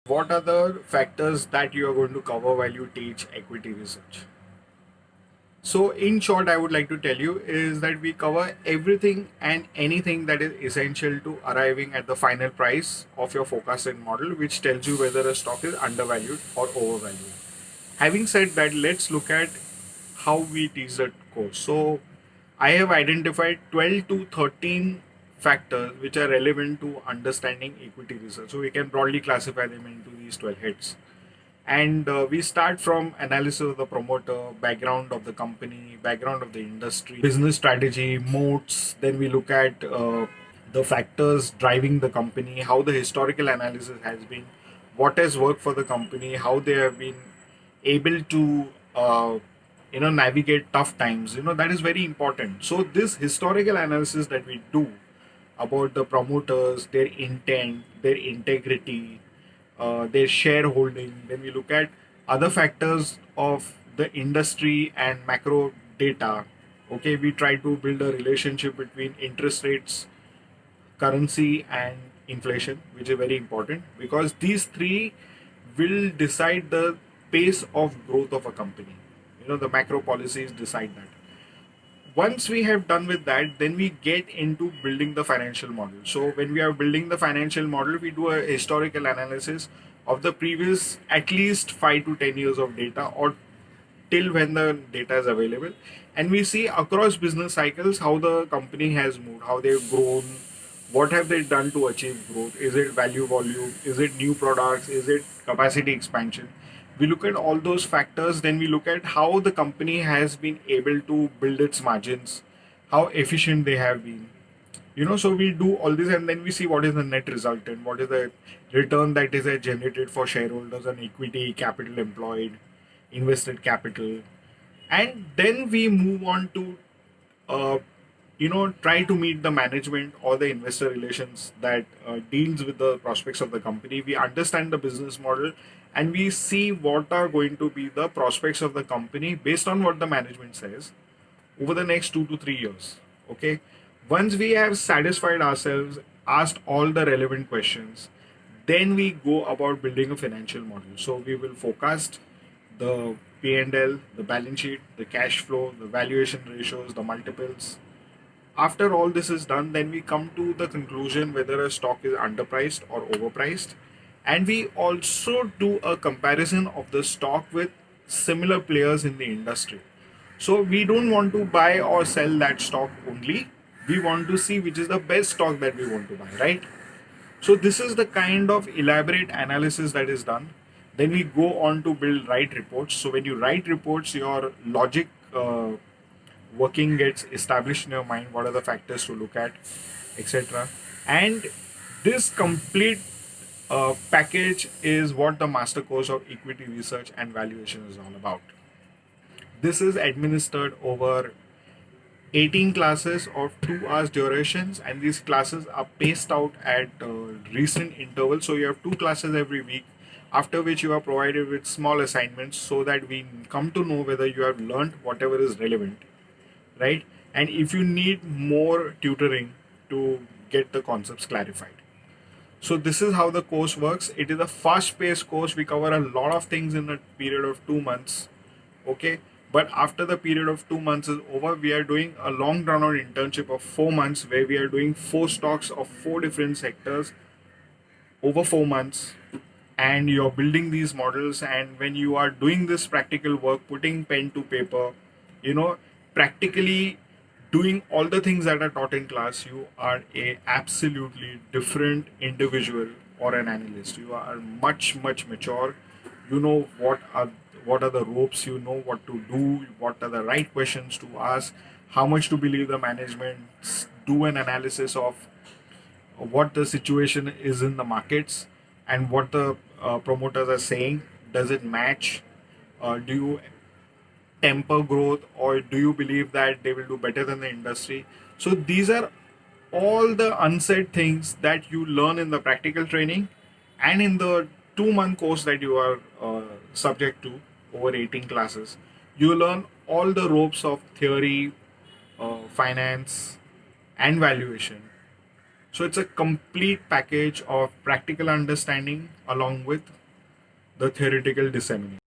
What are the factors that you are going to cover while you teach equity research? So, in short, I would like to tell you is that we cover everything and anything that is essential to arriving at the final price of your forecasted model, which tells you whether a stock is undervalued or overvalued. Having said that, let's look at how we teach the course. So, I have identified 12 to 13 factors which are relevant to understanding equity research. So, we can broadly classify them into these 12 heads. And we start from analysis of the promoter, background of the company, background of the industry, business strategy, moats. Then we look at the factors driving the company, how the historical analysis has been, what has worked for the company, how they have been able to navigate tough times. That is very important. So this historical analysis that we do about the promoters, their intent, their integrity, their shareholding. Then we look at other factors of the industry and macro data. Okay, we try to build a relationship between interest rates, currency, and inflation, which is very important because these three will decide the pace of growth of a company. The macro policies decide that. Once we have done with that, then we get into building the financial model. So when we are building the financial model, we do a historical analysis of the previous at least 5 to 10 years of data, or till when the data is available, and we see across business cycles how the company has moved, how they've grown, what have they done to achieve growth. Is it value volume, is it new products, is it capacity expansion? We look at all those factors. Then we look at how the company has been able to build its margins, how efficient they have been. So we do all this, and then we see what is the net resultant, what is the return that is generated for shareholders on equity, capital employed, invested capital. And then we move on to uh, try to meet the management or the investor relations that deals with the prospects of the company. We understand the business model, and we see what are going to be the prospects of the company based on what the management says over the next 2 to 3 years. Okay, once we have satisfied ourselves, asked all the relevant questions, then we go about building a financial model. So we will forecast the P&L, the balance sheet, the cash flow, the valuation ratios, the multiples. After all this is done, then we come to the conclusion whether a stock is underpriced or overpriced. And we also do a comparison of the stock with similar players in the industry. So we don't want to buy or sell that stock only. We want to see which is the best stock that we want to buy, right? So this is the kind of elaborate analysis that is done. Then we go on to build write reports. So when you write reports, your logic working gets established in your mind. What are the factors to look at, etc. And this complete package is what the Mastercourse of Equity Research and Valuation is all about. This is administered over 18 classes of 2 hours durations, and these classes are paced out at recent intervals. So you have 2 classes every week, after which you are provided with small assignments so that we come to know whether you have learned whatever is relevant, right? And if you need more tutoring to get the concepts clarified. So this is how the course works. It is a fast-paced course. We cover a lot of things in a period of 2 months. Okay. But after the period of 2 months is over, we are doing a long drawn out internship of 4 months where we are doing 4 stocks of 4 different sectors over 4 months. And you're building these models. And when you are doing this practical work, putting pen to paper, you know, practically doing all the things that are taught in class, you are a absolutely different individual or an analyst. You are much mature. You know what are the ropes, you know what to do, what are the right questions to ask, how much to believe the management, do an analysis of what the situation is in the markets and what the promoters are saying. Does it match? Do you temper growth, or do you believe that they will do better than the industry? So these are all the unsaid things that you learn in the practical training and in the 2 month course that you are subject to over 18 classes. You learn all the ropes of theory, finance, and valuation. So it's a complete package of practical understanding along with the theoretical dissemination.